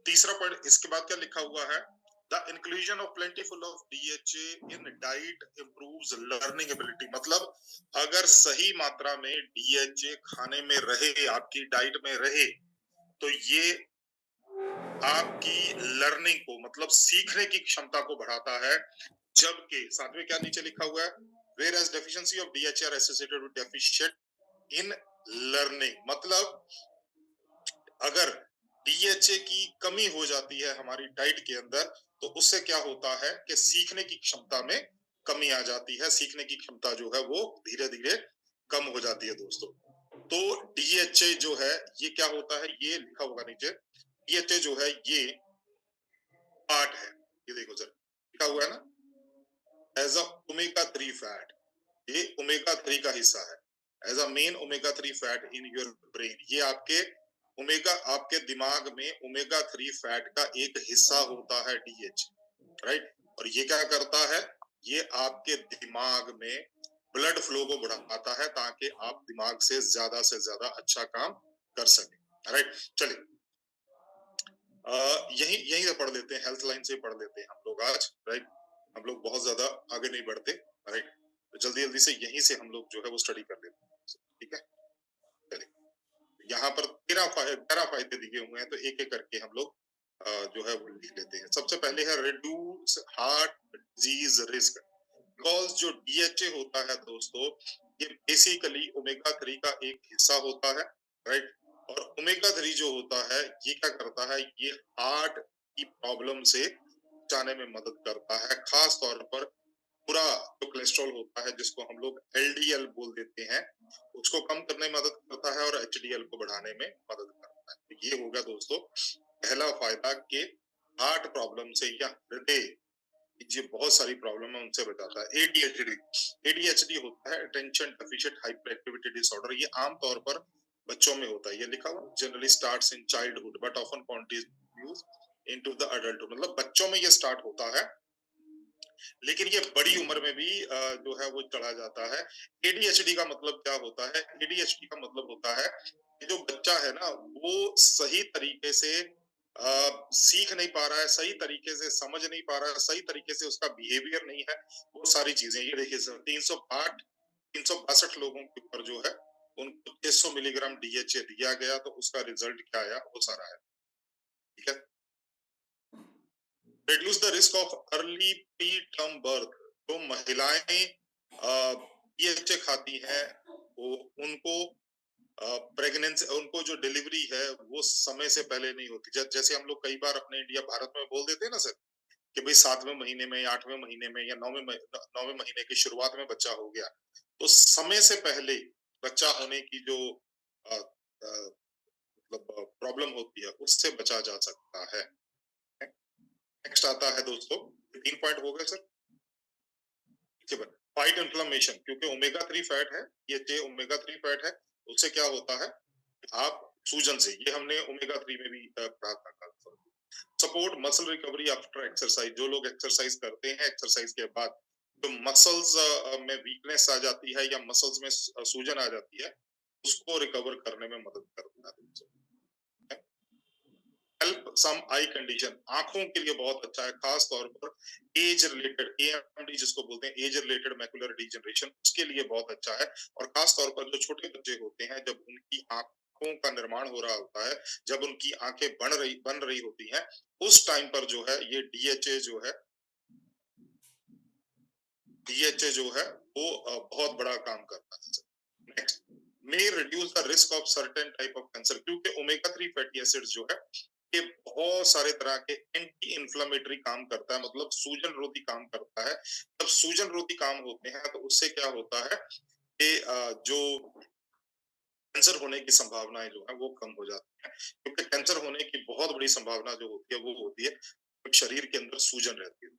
तीसरा पॉइंट इसके बाद क्या लिखा हुआ है, the inclusion of plentiful of DHA in diet improves learning ability. मतलब अगर सही मात्रा में डीएचए खाने में रहे, आपकी डाइट में रहे, तो ये आपकी लर्निंग को मतलब सीखने की क्षमता को बढ़ाता है। जबकि साथ में क्या नीचे लिखा हुआ है, whereas deficiency of DHA are associated with deficient in learning. मतलब अगर डीएचए की कमी हो जाती है हमारी डाइट के अंदर, तो उससे क्या होता है कि सीखने की क्षमता में कमी आ जाती है, सीखने की क्षमता जो है वो धीरे धीरे कम हो जाती है दोस्तों। तो डीएचए जो है ये क्या होता है, ये लिखा होगा नीचे, डीएचए जो है ये पार्ट है, ये देखो सर लिखा हुआ है ना, एज अ ओमेगा 3 फैट, ये ओमेगा 3 का हिस्सा है, as a main omega 3 fat in your brain. ये आपके ओमेगा, आपके दिमाग में ओमेगा 3 फैट का एक हिस्सा होता है डीएच, राइट। और ये क्या करता है, ये आपके दिमाग में ब्लड फ्लो को बढ़ाता है ताकि आप दिमाग से ज्यादा अच्छा काम कर सके, राइट। चलिए यही यही से पढ़ लेते हैं, हेल्थ लाइन से पढ़ लेते हैं हम लोग आज, राइट। हम लोग बहुत ज्यादा आगे नहीं बढ़ते, राइट। तो जल्दी जल्दी से यहीं से हम लोग जो है वो स्टडी कर लेते हैं, ठीक है। चलिए यहाँ पर 13 फायदे दिए हुए हैं, तो एक एक करके हम लोग जो है वो लिख लेते हैं। सबसे पहले है reduce heart disease risk. Because जो डीएचए होता है दोस्तों, ये बेसिकली ओमेगा 3 का एक हिस्सा होता है, राइट। और ओमेगा 3 जो होता है ये क्या करता है, ये हार्ट की प्रॉब्लम से बचाने में मदद करता है। खास तौर पर पूरा जो कोलेस्ट्रॉल होता है जिसको हम लोग एलडीएल बोल देते हैं, उसको कम करने में मदद करता है और एचडीएल को बढ़ाने में मदद करता है। तो ये हो गया दोस्तों पहला फायदा कि हार्ट प्रॉब्लम से या हृदय ये बहुत सारी प्रॉब्लम है उनसे बचाता है। एडीएचडी, एडीएचडी होता है attention deficient hyper activity disorder. ये आमतौर पर बच्चों में होता है, ये लिखा हुआ generally starts in childhood but often continues into the adulthood. मतलब बच्चों में ये स्टार्ट होता है लेकिन ये बड़ी उम्र में भी जो है वो चला जाता है। एडीएचडी का मतलब क्या होता है, एडीएचडी का मतलब होता है कि जो बच्चा है ना वो सही तरीके से सीख नहीं पा रहा है, सही तरीके से समझ नहीं पा रहा है, सही तरीके से उसका बिहेवियर नहीं है, वो सारी चीजें। ये देखिए सर 362 लोगों के ऊपर जो है उनको 600 मिलीग्राम डीएचए दिया गया, तो उसका रिजल्ट क्या आया वो सारा है, ठीक है। Reduce the risk of early pre term birth. जो महिलाएं डीएचए खाती हैं वो उनको प्रेगनेंसी, उनको जो डिलीवरी है वो समय से पहले नहीं होती। जैसे हम लोग कई बार अपने इंडिया भारत में बोल देते हैं ना सर कि भाई 7वें महीने में, 8वें महीने में या 9वें महीने की शुरुआत में बच्चा हो गया, तो समय से पहले बच्चा होने की जो मतलब प्रॉब्लम होती है उससे बचा जा सकता है। नेक्स्ट आता है दोस्तों, 3 पॉइंट हो गए सर, फाइट इन्फ्लेमेशन। क्योंकि ओमेगा 3 फैट है, ये ओमेगा 3 फैट है, उससे क्या होता है आप सूजन से, ये हमने ओमेगा 3 में भी पढ़ा था। Support muscle recovery after exercise. जो लोग एक्सरसाइज करते हैं, एक्सरसाइज के बाद जो मसल्स में वीकनेस आ जाती है या मसल्स में सूजन आ जाती है, उसको रिकवर करने में मदद करता है। हेल्प सम आई कंडीशन, आंखों के लिए बहुत अच्छा है, खास तौर पर एज रिलेटेड एएमडी जिसको बोलते हैं, एज रिलेटेड मैकुलर डिजनरेशन, उसके लिए बहुत अच्छा है। और खास तौर पर जो छोटे बच्चे होते हैं, जब उनकी आंखों का निर्माण हो रहा होता है, जब उनकी आंखें बन रही होती हैं, उस टाइम पर जो है ये डीएचए जो है वो बहुत बड़ा काम करता है। Next, may reduce the risk of certain type of cancer। क्योंकि ओमेगा 3 फैटी एसिड्स जो है ये बहुत सारे तरह के एंटी इंफ्लेमेटरी काम करता है, मतलब सूजन रोधी काम करता है। जब सूजन रोधी काम होते हैं तो उससे क्या होता है कि जो कैंसर होने की संभावनाएं जो है वो कम हो जाती है। क्योंकि कैंसर होने की बहुत बड़ी संभावना जो होती है वो होती है जब शरीर के अंदर सूजन रहती है।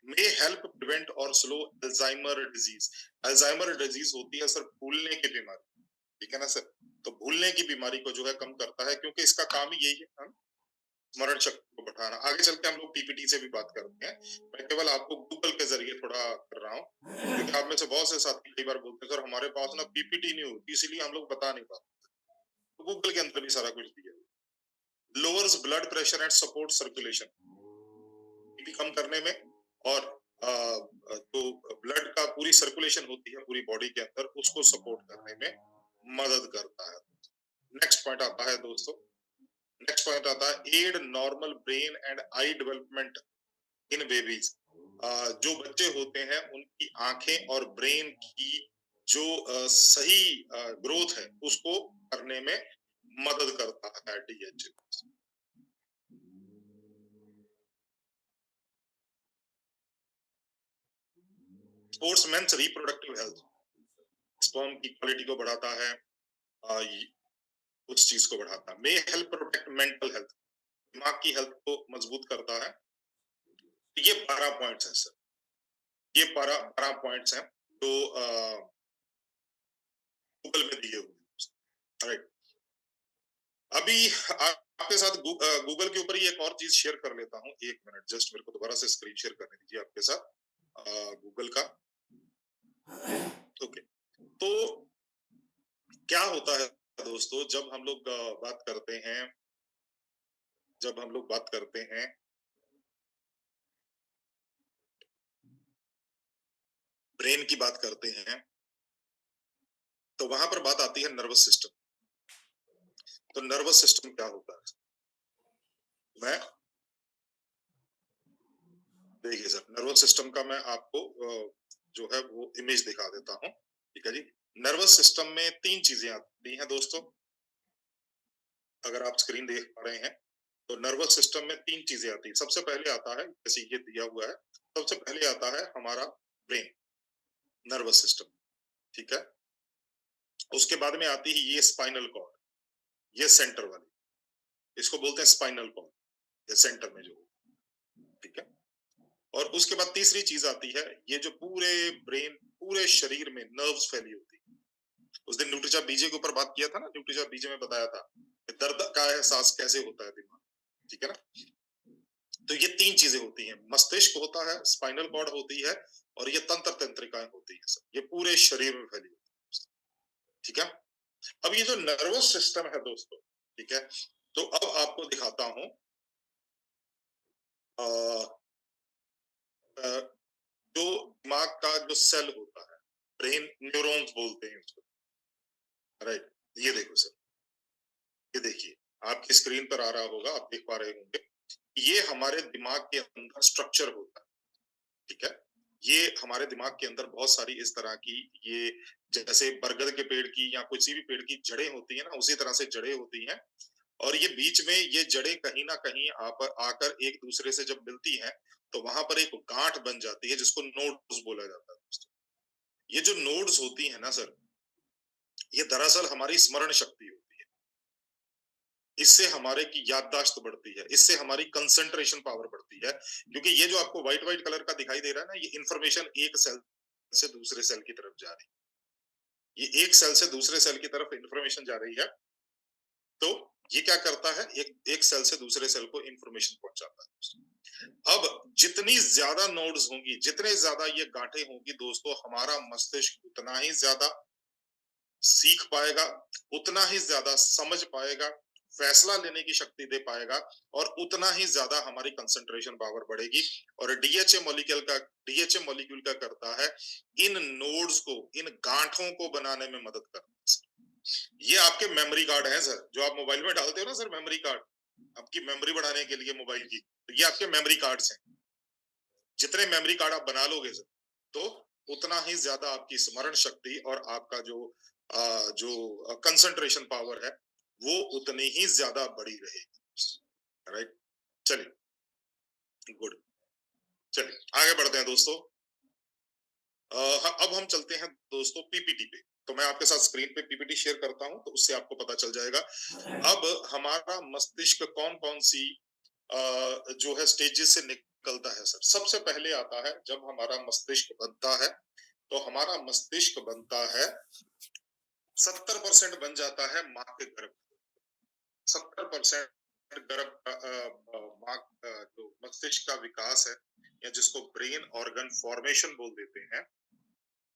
मे हेल्प प्रिवेंट और slow Alzheimer disease. Alzheimer disease होती है सर भूलने की बीमारी, ठीक है ना सर। तो भूलने की बीमारी को जो है कम करता है, क्योंकि इसका काम ही यही है स्मरण शक्ति को बढ़ाना। आगे चल के हम लोग पीपीटी से भी बात करते हैं, मैं केवल आपको गूगल के जरिए थोड़ा कर रहा हूँ, क्योंकि आप में से बहुत से साथी कई बार बोलते हैं सर हमारे पास ना पीपीटी नहीं होती इसलिए हम लोग बता नहीं पाते। तो गूगल के अंदर भी सारा कुछ दिया है। Lowers blood pressure and support circulation, BP कम करने में, और तो ब्लड का पूरी सर्कुलेशन होती है पूरी बॉडी के अंदर, उसको सपोर्ट करने में मदद करता है। नेक्स्ट पॉइंट आता है दोस्तों, नेक्स्ट पॉइंट आता है aid normal brain and eye development in babies. जो बच्चे होते हैं उनकी आंखें और ब्रेन की जो सही ग्रोथ है उसको करने में मदद करता है डीएचए। स्पोर्ट्समैन्स रिप्रोडक्टिव हेल्थ, स्पर्म की क्वालिटी को बढ़ाता है, उस चीज को बढ़ाता है। May help protect mental health, दिमाग की हेल्थ को मजबूत करता है। ये 12 पॉइंट्स हैं सर, ये 12 पॉइंट्स हैं जो गूगल में दिए हुए। राइट, अभी आपके साथ गूगल के ऊपर ही एक और चीज शेयर कर लेता हूँ, एक मिनट जस्ट मेरे को दोबारा से स्क्रीन शेयर करने दीजिए आपके साथ गूगल का। ओके, तो क्या होता है दोस्तों, जब हम लोग बात करते हैं, जब हम लोग बात करते हैं ब्रेन की बात करते हैं, तो वहां पर बात आती है नर्वस सिस्टम। तो नर्वस सिस्टम क्या होता है, मैं देखिए सर, नर्वस सिस्टम का मैं आपको जो है वो इमेज दिखा देता हूँ। ठीक है जी, नर्वस सिस्टम में 3 चीजें आती हैं दोस्तों, अगर आप स्क्रीन देख पा रहे हैं तो नर्वस सिस्टम में 3 चीजें आती हैं। सबसे पहले आता है, जैसे ये दिया हुआ है, सबसे पहले आता है हमारा ब्रेन, नर्वस सिस्टम। ठीक है, उसके बाद में आती है ये स्पाइनल कॉर्ड, ये सेंटर वाली, इसको बोलते हैं स्पाइनल कॉर्ड, ये सेंटर में जो। ठीक है, और उसके बाद तीसरी चीज आती है ये जो पूरे ब्रेन, पूरे शरीर में नर्व्स फैली होती है। उस दिन न्यूट्रिचा बीजे के ऊपर बात किया था ना, न्यूट्रिचा बीजे में बताया था दर्द का एहसास कैसे होता है दिमाग। ठीक है ना, तो ये 3 चीजें होती हैं, मस्तिष्क होता है, स्पाइनल कॉर्ड होती है, और ये तंत्र तंत्रिकाएं होती है सब, ये पूरे शरीर में फैली होती है। ठीक है, अब ये जो नर्वस सिस्टम है दोस्तों, ठीक है, तो अब आपको दिखाता हूं जो दिमाग का जो सेल होता है, ब्रेन न्यूरॉन्स बोलते हैं उसको। राइट, ये देखो सर, ये देखिए आपकी स्क्रीन पर आ रहा होगा, आप देख पा रहे होंगे, ये हमारे दिमाग के अंदर स्ट्रक्चर होता है। ठीक है, ये हमारे दिमाग के अंदर बहुत सारी इस तरह की, ये जैसे बरगद के पेड़ की या किसी भी पेड़ की जड़ें होती है ना, उसी तरह से जड़ें होती हैं, और ये बीच में ये जड़ें कहीं ना कहीं आप आकर एक दूसरे से जब मिलती हैं तो वहां पर एक गांठ बन जाती है जिसको नोड्स बोला जाता है दोस्तों। ये जो नोड्स होती है ना सर, ये दरअसल हमारी स्मरण शक्ति होती है, इससे हमारे की याददाश्त बढ़ती है, इससे हमारी कंसंट्रेशन पावर बढ़ती है, क्योंकि ये जो आपको व्हाइट व्हाइट कलर का दिखाई दे रहा है ना, ये इंफॉर्मेशन एक सेल से दूसरे सेल की तरफ जा रही है, ये एक सेल से दूसरे सेल की तरफ इंफॉर्मेशन जा रही है। तो ये क्या करता है, एक सेल से दूसरे सेल को इंफॉर्मेशन पहुंचाता है। अब जितनी ज्यादा नोड्स होंगी, जितने ज्यादा ये गांठें होंगी दोस्तों, हमारा मस्तिष्क उतना ही ज्यादा सीख पाएगा, उतना ही ज्यादा समझ पाएगा, फैसला लेने की शक्ति दे पाएगा, और उतना ही ज्यादा हमारी कंसंट्रेशन पावर बढ़ेगी। और डीएचए मॉलिक्यूल क्या करता है, इन नोड्स को, इन गांठों को बनाने में मदद करता है। ये आपके मेमोरी कार्ड है सर, जो आप मोबाइल में डालते हो ना सर, मेमोरी कार्ड, आपकी मेमोरी बढ़ाने के लिए मोबाइल की, तो ये आपके मेमोरी कार्ड्स हैं। जितने मेमोरी कार्ड आप बना लोगे सर, तो उतना ही ज्यादा आपकी स्मरण शक्ति और आपका जो कंसंट्रेशन पावर है वो उतनी ही ज्यादा बड़ी रहेगी। राइट, चलिए गुड, चलिए आगे बढ़ते हैं दोस्तों। अब हम चलते हैं दोस्तों पीपीटी पे, तो मैं आपके साथ स्क्रीन पे पीपीटी शेयर करता हूं तो उससे आपको पता चल जाएगा अब हमारा मस्तिष्क कौन कौन सी जो है स्टेजेस से निकलता है सर। सबसे पहले आता है जब हमारा मस्तिष्क बनता है, तो हमारा मस्तिष्क बनता है 70% बन जाता है माँ के गर्भ, 70% गर्भ माँ जो मस्तिष्क का विकास है, या जिसको ब्रेन ऑर्गन फॉर्मेशन बोल देते हैं,